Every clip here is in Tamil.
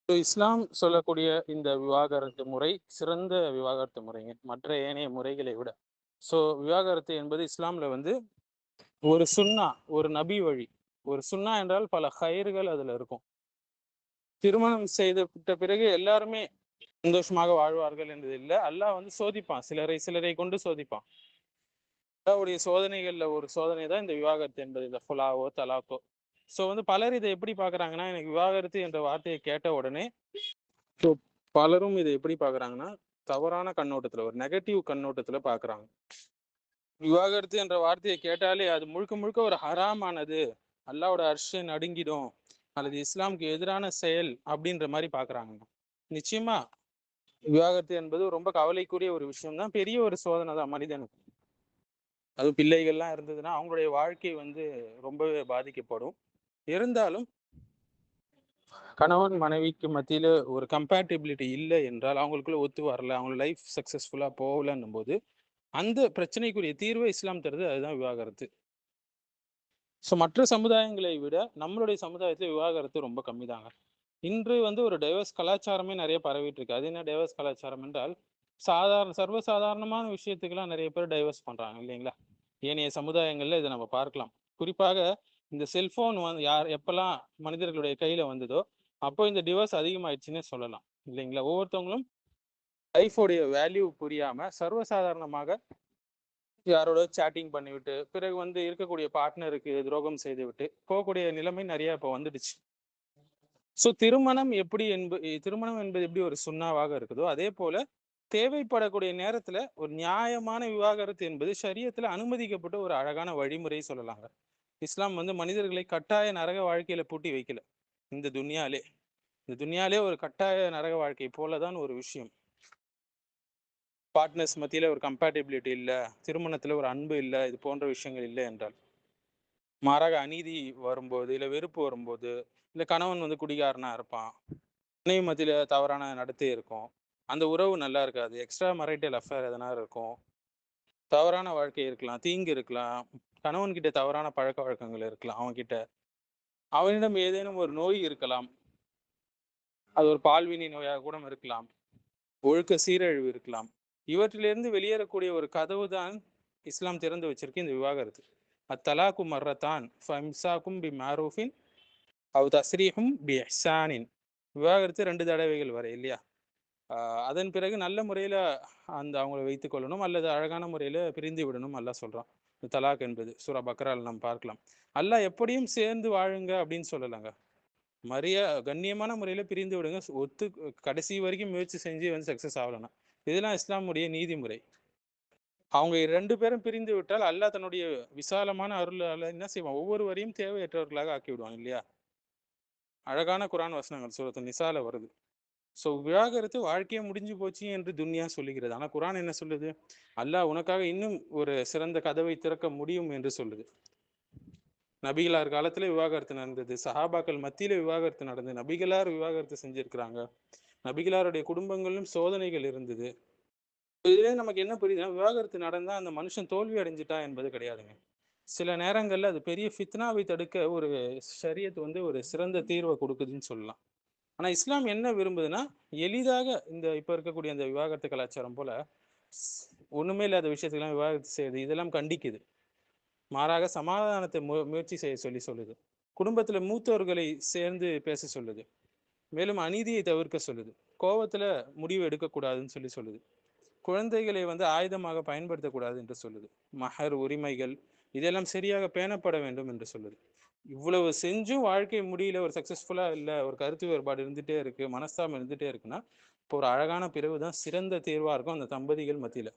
இஸ்லாம் சொல்லக்கூடிய இந்த விவாகரத்து முறை சிறந்த விவாகரத்து முறைங்க, மற்ற ஏனைய முறைகளை விட. விவாகரத்து என்பது இஸ்லாம்ல வந்து ஒரு சுன்னா, ஒரு நபி வழி. ஒரு சுன்னா என்றால் பல கயிறுகள் அதுல இருக்கும். திருமணம் செய்து விட்ட பிறகு எல்லாருமே சந்தோஷமாக வாழ்வார்கள் என்பது இல்லை. அல்லாஹ் வந்து சோதிப்பான், சிலரை சிலரை கொண்டு சோதிப்பான். அல்லாஹ்வுடைய சோதனைகள்ல ஒரு சோதனை தான் இந்த விவாகரத்து என்பது, இந்த ஃபுலாவோ தலாக்கோ. வந்து பலர் இதை எப்படி பாக்குறாங்கன்னா, எனக்கு விவாகரத்து என்ற வார்த்தையை கேட்ட உடனே பலரும் இதை எப்படி பாக்குறாங்கன்னா, தவறான கண்ணோட்டத்துல, ஒரு நெகட்டிவ் கண்ணோட்டத்துல பாக்குறாங்க. விவாகரத்து என்ற வார்த்தையை கேட்டாலே அது முழுக்க முழுக்க ஒரு ஹராமானது, அல்லாஹ்வோட அர்ஷ் நடுங்கிடும், அல்லது இஸ்லாமுக்கு எதிரான செயல் அப்படின்ற மாதிரி பாக்குறாங்க. நிச்சயமா விவாகரத்து என்பது ரொம்ப கவலைக்குரிய ஒரு விஷயம் தான், பெரிய ஒரு சோதனை தான் மனிதனுக்கு. அது பிள்ளைகள்லாம் இருந்ததுன்னா அவங்களுடைய வாழ்க்கை வந்து ரொம்பவே பாதிக்கப்படும். இருந்தாலும் கணவன் மனைவிக்கு மத்தியில ஒரு கம்பேட்டிபிலிட்டி இல்லை என்றால், அவங்களுக்குள்ள ஒத்து வரல, அவங்க லைஃப் சக்சஸ்ஃபுல்லா போகலன்னும் போது, அந்த பிரச்சனைக்குரிய தீர்வை இஸ்லாம் தருது, அதுதான் விவாகரத்து. மற்ற சமுதாயங்களை விட நம்மளுடைய சமுதாயத்துல விவாகரத்து ரொம்ப கம்மி தாங்க. இன்று வந்து ஒரு டைவர்ஸ் கலாச்சாரமே நிறைய பரவிட்டு இருக்கு. அது என்ன டைவர்ஸ் கலாச்சாரம் என்றால், சர்வசாதாரணமான விஷயத்துக்கெல்லாம் நிறைய பேர் டைவர்ஸ் பண்றாங்க இல்லைங்களா? ஏனைய சமுதாயங்கள்ல இதை நம்ம பார்க்கலாம். குறிப்பாக இந்த செல்போன் வந்து எப்பெல்லாம் மனிதர்களுடைய கையில வந்ததோ அப்போ இந்த டிவோர்ஸ் அதிகமாயிடுச்சுன்னே சொல்லலாம் இல்லைங்களா? ஒவ்வொருத்தவங்களும் லைஃபோடைய வேல்யூ புரியாம சர்வசாதாரணமாக யாரோட சேட்டிங் பண்ணிவிட்டு, பிறகு வந்து இருக்கக்கூடிய பார்ட்னருக்கு துரோகம் செய்து விட்டு போகக்கூடிய நிலைமை நிறைய இப்போ வந்துடுச்சு. திருமணம் திருமணம் என்பது எப்படி ஒரு சுண்ணாவாக இருக்குதோ, அதே போல தேவைப்படக்கூடிய நேரத்துல ஒரு நியாயமான விவாகரத்து என்பது ஷரியத்துல அனுமதிக்கப்பட்ட ஒரு அழகான வழிமுறை சொல்லலாங்க. இஸ்லாம் வந்து மனிதர்களை கட்டாய நரக வாழ்க்கையில பூட்டி வைக்கல. இந்த துன்யாலே ஒரு கட்டாய நரக வாழ்க்கை போலதான் ஒரு விஷயம். பார்ட்னர்ஸ் மத்தியில ஒரு கம்பேட்டிபிலிட்டி இல்ல, திருமணத்துல ஒரு அன்பு இல்ல, இது போன்ற விஷயங்கள் இல்லை என்றால், மாறாக அநீதி வரும்போது, இல்ல வெறுப்பு வரும்போது, இல்ல கணவன் வந்து குடிகாரனா இருப்பான், மனைவி மத்தியில தவறான நடத்தை இருக்கும், அந்த உறவு நல்லா இருக்காது, எக்ஸ்ட்ரா மரைட்டல் அஃபேர் எதனா இருக்கும், தவறான வாழ்க்கை இருக்கலாம், தீங்கு இருக்கலாம், கணவன் கிட்ட தவறான பழக்க வழக்கங்கள் இருக்கலாம், அவனிடம் ஏதேனும் ஒரு நோய் இருக்கலாம், அது ஒரு பால்வினை நோயாக கூட இருக்கலாம், ஒழுக்க சீரழிவு இருக்கலாம். இவற்றிலிருந்து வெளியேறக்கூடிய ஒரு கதவு தான் இஸ்லாம் திறந்து வச்சிருக்கு இந்த விவாகரத்து. அத்தலாக்கு மர்ரத்தான் ஃபம்சாக்கும் பி மாரூஃபின் அவ் தஸ்ரீஹும் பி இஹ்சானின். விவாகரத்து 2 தடவைகள் வரை இல்லையா? அதன் பிறகு நல்ல முறையில அவங்களை வைத்துக் கொள்ளணும், அல்லது அழகான முறையில பிரிந்து விடணும் அல்லாஹ் சொல்றான். தலாக் என்பது சூரா பக்ரால நம்ம பார்க்கலாம். அல்லாஹ் எப்படியும் சேர்ந்து வாழுங்க அப்படின்னு சொல்லலாங்க. கண்ணியமான முறையில பிரிந்து விடுங்க, கடைசி வரைக்கும் முயற்சி செஞ்சு வந்து சக்சஸ் ஆகலன்னா. இதெல்லாம் இஸ்லாமுடைய நீதிமுறை. அவங்க 2 பேரும் பிரிந்து விட்டால் அல்லாஹ் தன்னுடைய விசாலமான அருளால என்ன செய்வான், ஒவ்வொருவரையும் தேவையற்றவர்களாக ஆக்கி விடுவான் இல்லையா? அழகான குரான் வசனங்கள் சூரத்து நிசால வருது. விவாகரத்து வாழ்க்கையே முடிஞ்சு போச்சு என்று துன்யா சொல்லுகிறது. ஆனா குரான் என்ன சொல்லுது? அல்லாஹ் உனக்காக இன்னும் ஒரு சிறந்த கதவை திறக்க முடியும் என்று சொல்லுது. நபிகளார் காலத்துல விவாகரத்து நடந்தது, சஹாபாக்கள் மத்தியில விவாகரத்து நடந்தது, நபிகளார் விவாகரத்து செஞ்சிருக்கிறாங்க, நபிகளாருடைய குடும்பங்களிலும் சோதனைகள் இருந்தது. இதுல நமக்கு என்ன புரியுதுன்னா, விவாகரத்து நடந்தா அந்த மனுஷன் தோல்வி அடைஞ்சிட்டா என்பது கிடையாதுங்க. சில நேரங்கள்ல அது பெரிய ஃபித்னாவை தடுக்க ஒரு ஷரியத் வந்து ஒரு சிறந்த தீர்வை கொடுக்குதுன்னு சொல்லலாம். ஆனா இஸ்லாம் என்ன விரும்புதுன்னா, எளிதாக இந்த இப்ப இருக்கக்கூடிய அந்த விவாகரத்து கலாச்சாரம் போல ஒண்ணுமே இல்லாத விஷயத்துக்கெல்லாம் விவாகரத்து செய்யுது, இதெல்லாம் கண்டிக்குது. மாறாக சமாதானத்தை முயற்சி செய்ய சொல்லுது. குடும்பத்துல மூத்தவர்களை சேர்ந்து பேச சொல்லுது. மேலும் அநீதியை தவிர்க்க சொல்லுது. கோபத்துல முடிவு எடுக்கக்கூடாதுன்னு சொல்லுது. குழந்தைகளை வந்து ஆயுதமாக பயன்படுத்தக்கூடாது என்று சொல்லுது. மஹர் உரிமைகள் இதெல்லாம் சரியாக பேணப்பட வேண்டும் என்று சொல்லுது. இவ்வளவு செஞ்சும் வாழ்க்கை முடியல, ஒரு சக்சஸ்ஃபுல்லா இல்ல, ஒரு கருத்து வேறுபாடு இருந்துட்டே இருக்கு, மனஸ்தாபம் இருந்துட்டே இருக்குன்னா, இப்போ ஒரு அழகான பிரிவு தான் சிறந்த தேர்வா இருக்கும் அந்த தம்பதிகள் மத்தியில.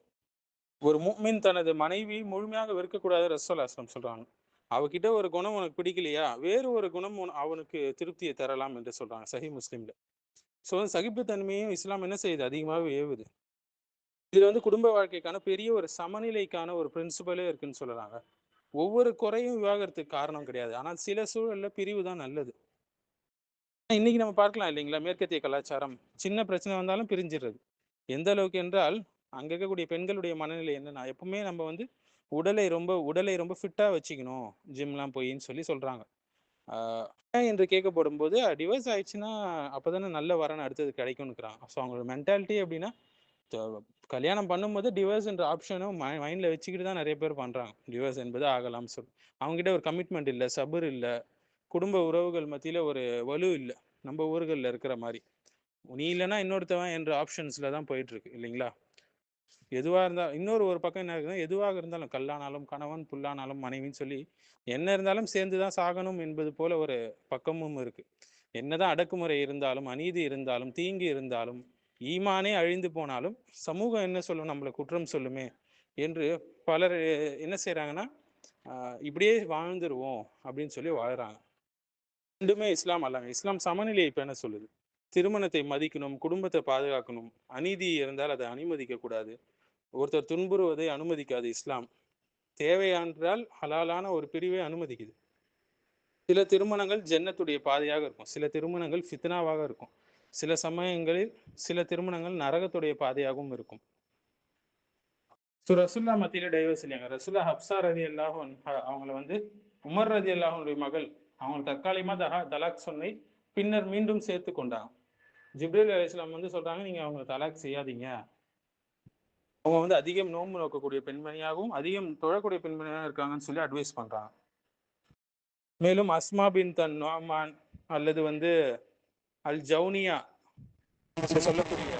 ஒரு முஃமின் தனது மனைவி முழுமையாக வெறுக்கக்கூடாது ரசூல் அஸ்ஸலாம் சொல்றாங்க. அவகிட்ட ஒரு குணம் உனக்கு பிடிக்கலையா, வேறு ஒரு குணம் அவனுக்கு திருப்தியை தரலாம் என்று சொல்றாங்க சஹி முஸ்லிம்ல. சகிப்புத்தன்மையும் இஸ்லாம் என்ன செய்யுது, அதிகமாகவே ஏவுது. இதுல வந்து குடும்ப வாழ்க்கைக்கான பெரிய ஒரு சமநிலைக்கான ஒரு பிரின்சிபலே இருக்குன்னு சொல்லலாங்க. ஒவ்வொரு குறையும் விவாகரத்துக்கு காரணம் கிடையாது, ஆனால் சில சூழல்ல பிரிவு தான் நல்லது. இன்னைக்கு நம்ம பார்க்கலாம் இல்லைங்களா, மேற்கத்திய கலாச்சாரம் சின்ன பிரச்சனை வந்தாலும் பிரிஞ்சிடுறது. எந்த அளவுக்கு என்றால், அங்க இருக்கக்கூடிய பெண்களுடைய மனநிலை என்னன்னா, எப்பவுமே நம்ம வந்து உடலை ரொம்ப ஃபிட்டா வச்சுக்கணும், ஜிம்லாம் போயின்னு சொல்றாங்க. என்று கேட்கப்படும் போது டிவோர்ஸ் ஆயிடுச்சுன்னா அப்போதானே நல்ல வரன் அடுத்தது கிடைக்கும்னுக்குறான். ஸோ அவங்களோட மென்டாலிட்டி அப்படின்னா கல்யாணம் பண்ணும்போது டிவோர்ஸ் என்ற ஆப்ஷனும் மைண்டில் வச்சுக்கிட்டு தான் நிறைய பேர் பண்ணுறாங்க. டிவோர்ஸ் என்பது ஆகலாம்னு சொல்லி அவங்ககிட்ட ஒரு கமிட்மெண்ட் இல்லை, சபர் இல்லை, குடும்ப உறவுகள் மத்தியில் ஒரு வலு இல்லை. நம்ம ஊர்களில் இருக்கிற மாதிரி நீ இல்லைன்னா இன்னொருத்தவன் என்ற ஆப்ஷன்ஸில் தான் போயிட்டுருக்கு இல்லைங்களா? எதுவாக இருந்தால் ஒரு பக்கம் என்ன இருக்குன்னா, எதுவாக இருந்தாலும் கல்லானாலும் கணவன், புல்லானாலும் மனைவின்னு சொல்லி என்ன இருந்தாலும் சேர்ந்து தான் சாகணும் என்பது போல ஒரு பக்கமும் இருக்கு. என்னதான் அடக்குமுறை இருந்தாலும், அநீதி இருந்தாலும், தீங்கு இருந்தாலும், ஈமானே அழிந்து போனாலும் சமூகம் என்ன சொல்லும், நம்மளை குற்றம் சொல்லுமே என்று பலர் என்ன செய்கிறாங்கன்னா, இப்படியே வாழ்ந்துருவோம் அப்படின்னு சொல்லி வாழ்கிறாங்க. ரெண்டுமே இஸ்லாம் அல்லங்க. இஸ்லாம் சமநிலையை இப்ப என்ன சொல்லுது? திருமணத்தை மதிக்கணும், குடும்பத்தை பாதுகாக்கணும், அநீதி இருந்தால் அதை அனுமதிக்க கூடாது, ஒருத்தர் துன்புறுவதை அனுமதிக்காது இஸ்லாம். தேவையானால் ஹலாலான ஒரு பிரிவை அனுமதிக்குது. சில திருமணங்கள் ஜன்னத்துடைய பாதையாக இருக்கும், சில திருமணங்கள் ஃபித்னாவாக இருக்கும், சில சமயங்களில் சில திருமணங்கள் நரகத்துடைய பாதையாகவும் இருக்கும். ரசூல்லா மத்தியில டைவர்ஸ் இல்லையாங்க. ரசூல்லா ஹப்சா ரதி அல்லாஹ் அவங்கள உமர் ரதி அல்லாஹனுடைய மகள் அவங்க தற்காலிகமா தலாக் சொன்னை பின்னர் மீண்டும் சேர்த்து கொண்டாங்க. ஜிப்ரீல் அலைஹிஸ்ஸலாம் சொல்றாங்க, நீங்க அவங்க தலாக் செய்யாதீங்க, அவங்க அதிகம் நோன்பு நோக்கக்கூடிய பெண்மணியாகவும் அதிகம் தொழக்கூடிய பெண்மணியாக இருக்காங்கன்னு சொல்லி அட்வைஸ் பண்றாங்க. மேலும் அஸ்மா பின் தன் நோமான் அல்லது அல் ஜவுனியா சொல்லக்கூடிய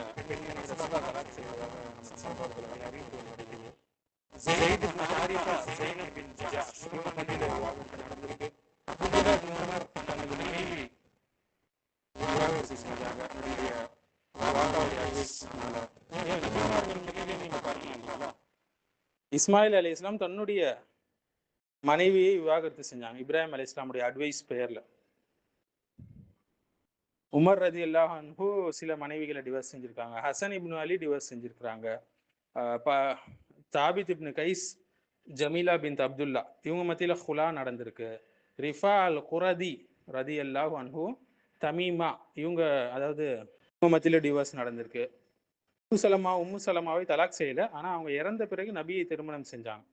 இஸ்மாயில் அலி இஸ்லாம் தன்னுடைய மனைவியை விவாகரத்து செஞ்சாங்க இப்ராஹிம் அலி இஸ்லாமுடைய அட்வைஸ் பெயர்ல. உமர் ரதி அல்லாஹ் அன்ஹு சில மனைவிகளை டிவோர்ஸ் செஞ்சிருக்காங்க. ஹசன் இப்னு அலி டிவோர்ஸ் செஞ்சிருக்கிறாங்க. தாபித் இப்னு கைஸ், ஜமீலா பின் அப்துல்லா இவங்க மத்தியில ஹுலா நடந்திருக்கு. ரிஃபா அல் குரதி ரதி அல்லாஹ் அன்ஹு தமீமா இவங்க இவங்க மத்தியில டிவோர்ஸ் நடந்திருக்கு. உம்மு சலமாவை தலாக் செய்யல, ஆனா அவங்க இறந்த பிறகு நபியை திருமணம் செஞ்சாங்க.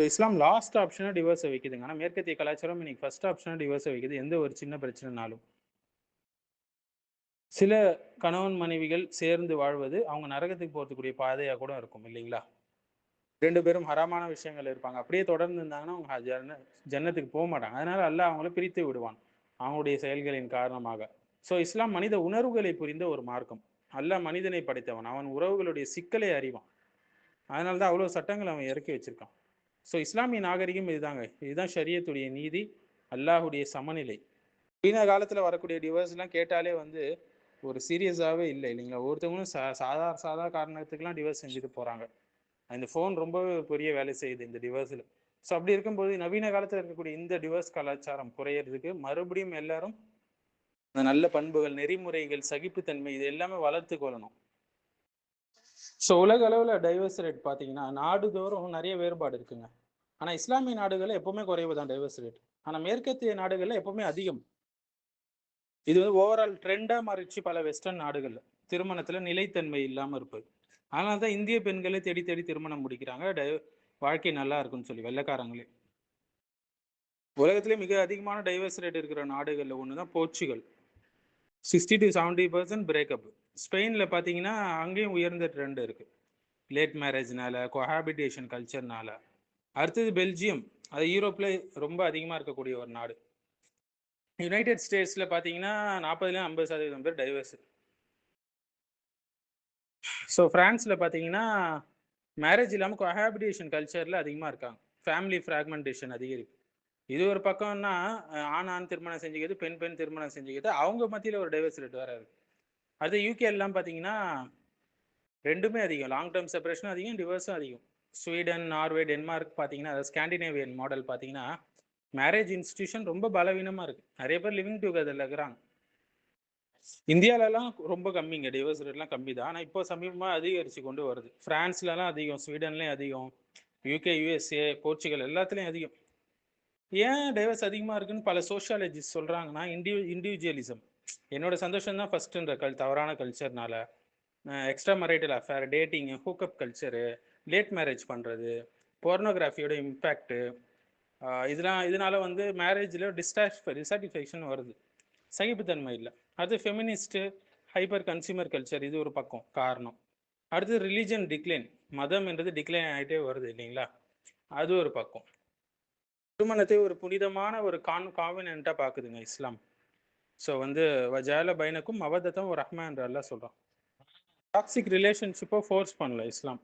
இஸ்லாம் லாஸ்ட் ஆப்ஷனா டிவோர்ஸை வைக்குதுங்க. ஆனா மேற்கத்திய கலாச்சாரம் இன்னைக்கு ஃபர்ஸ்ட் ஆப்ஷனா டிவோர்ஸை வைக்குது. எந்த ஒரு சின்ன பிரச்சனைனாலும் சில கணவன் மனைவிகள் சேர்ந்து வாழ்வது அவங்க நரகத்துக்கு போறதுக்குரிய பாதையா கூட இருக்கும் இல்லைங்களா? 2 பேரும் ஹராமான விஷயங்கள் இருப்பாங்க, அப்படியே தொடர்ந்து இருந்தாங்கன்னா அவங்க ஜன்னத்துக்கு போக மாட்டாங்க. அதனால அல்லாஹ் அவங்கள பிரித்து விடுவான் அவங்களுடைய செயல்களின் காரணமாக. ஸோ இஸ்லாம் மனித உணர்வுகளை புரிந்த ஒரு மார்க்கம். அல்லாஹ் மனிதனை படைத்தவன், அவன் உறவுகளுடைய சிக்கலை அறிவான். அதனால தான் அவ்வளோ சட்டங்கள் அவன் இறக்கி வச்சிருக்கான். ஸோ இஸ்லாமிய நாகரிகம் இதுதாங்க. இதுதான் ஷரியத்துடைய நீதி, அல்லாஹுடைய சமநிலை. நவீன காலத்தில் வரக்கூடிய டிவோர்ஸ்லாம் கேட்டாலே ஒரு சீரியஸாகவே இல்லை இல்லைங்களா? ஒருத்தவங்களும் சாதா காரணத்துக்கெல்லாம் டிவோர்ஸ் செஞ்சுட்டு போகிறாங்க. இந்த ஃபோன் ரொம்ப பெரிய வேலை செய்யுது இந்த டிவோர்ஸில். ஸோ அப்படி இருக்கும்போது நவீன காலத்தில் இருக்கக்கூடிய இந்த டிவோர்ஸ் கலாச்சாரம் குறையிறதுக்கு மறுபடியும் எல்லாரும் இந்த நல்ல பண்புகள், நெறிமுறைகள், சகிப்புத்தன்மை இது எல்லாமே வளர்த்து கொள்ளணும். ஸோ உலக அளவில் டைவர்ஸ் ரேட் பார்த்தீங்கன்னா நாடுதோறும் நிறைய வேறுபாடு இருக்குங்க. ஆனால் இஸ்லாமிய நாடுகளில் எப்பவுமே குறைவு தான் டைவர்ஸ் ரேட். ஆனால் மேற்கத்திய நாடுகளில் எப்பவுமே அதிகம். இது ஓவரால் ட்ரெண்டாக மாறிடுச்சு பல வெஸ்டர்ன் நாடுகளில். திருமணத்தில் நிலைத்தன்மை இல்லாமல் இருப்பது. அதனால தான் இந்திய பெண்களே தேடி தேடி திருமணம் முடிக்கிறாங்க, வாழ்க்கை நல்லா இருக்குன்னு சொல்லி வெள்ளைக்காரங்களே. உலகத்திலே மிக அதிகமான டைவர்ஸ் ரேட் இருக்கிற நாடுகளில் ஒன்று தான் போர்ச்சுகல். 60 to 70% breakup. ஸ்பெயினில் பார்த்தீங்கன்னா அங்கேயும் உயர்ந்த ட்ரெண்ட் இருக்குது, லேட் மேரேஜ்னால, கொஹாபிட்டேஷன் கல்ச்சர்னால. அடுத்தது பெல்ஜியம், அது யூரோப்பில் ரொம்ப அதிகமாக இருக்கக்கூடிய ஒரு நாடு. யுனைடெட் ஸ்டேட்ஸில் பார்த்தீங்கன்னா 40-50% பேர் டைவர்ஸ். ஸோ ஃப்ரான்ஸில் பார்த்தீங்கன்னா மேரேஜ் இல்லாமல் கொஹாபிட்டேஷன் கல்ச்சரில் அதிகமாக இருக்காங்க. ஃபேமிலி ஃப்ராக்மெண்டேஷன் அதிகரிப்பு. இது ஒரு பக்கம்னா ஆண் திருமணம் செஞ்சுக்கிறது, பெண் திருமணம் செஞ்சுக்கிறது, அவங்க மத்தியில் ஒரு டைவர்ஸ் ரேட் வேறு இருக்குது. அது யூகே எல்லாம் பார்த்தீங்கன்னா ரெண்டுமே அதிகம், லாங் டேர்ம் செப்பரேஷனும் அதிகம், டிவோர்ஸும் அதிகம். ஸ்வீடன், நார்வே, டென்மார்க் பார்த்தீங்கன்னா, அதாவது ஸ்காண்டினேவியன் மாடல் பார்த்தீங்கன்னா மேரேஜ் இன்ஸ்டிடியூஷன் ரொம்ப பலவீனமாக இருக்குது. நிறைய பேர் லிவிங் டுகெதரில் இருக்கிறாங்க. இந்தியாவிலலாம் ரொம்ப கம்மிங்க, டிவோர்ஸ் ரேட்லாம் கம்மி தான். ஆனால் இப்போ சமீபமாக அதிகரித்து கொண்டு வருது. ஃப்ரான்ஸ்லலாம் அதிகம், ஸ்வீடன்லேயும் அதிகம், யூகே, யூஎஸ்ஏ, போர்ச்சுகல் எல்லாத்துலேயும் அதிகம். ஏன் டைவர்ஸ் அதிகமாக இருக்குன்னு பல சோஷியாலஜிஸ்ட் சொல்கிறாங்கன்னா இண்டிவிஜுவலிசம், என்னோட சந்தோஷம் தான் ஃபஸ்ட்டுன்ற தவறான கல்ச்சர்னால. Extra marital affair, dating, hookup culture, late marriage பண்ணுறது, போர்னோகிராஃபியோட இம்பேக்ட்டு, இதனால வந்து மேரேஜில் டிசாட்டிஸ்ஃபேக்ஷன் வருது, சகிப்புத்தன்மை இல்லை. அது ஃபெமினிஸ்ட்டு, ஹைப்பர் கன்சியூமர் கல்ச்சர், இது ஒரு பக்கம் காரணம். அடுத்து ரிலீஜன் டிக்ளைன், மதம் என்றது டிக்ளைன் ஆகிட்டே வருது இல்லைங்களா, அது ஒரு பக்கம். திருமணத்தை ஒரு புனிதமான ஒரு கான்வெனன்ட்டாக பார்க்குதுங்க இஸ்லாம். ஸோ வந்து வஜால பைனக்கும் மவதத்தம் ஒரு ரஹ்மா என்ற அல்லாஹ் சொல்கிறான். டாக்ஸிக் ரிலேஷன்ஷிப்பை ஃபோர்ஸ் பண்ணல இஸ்லாம்.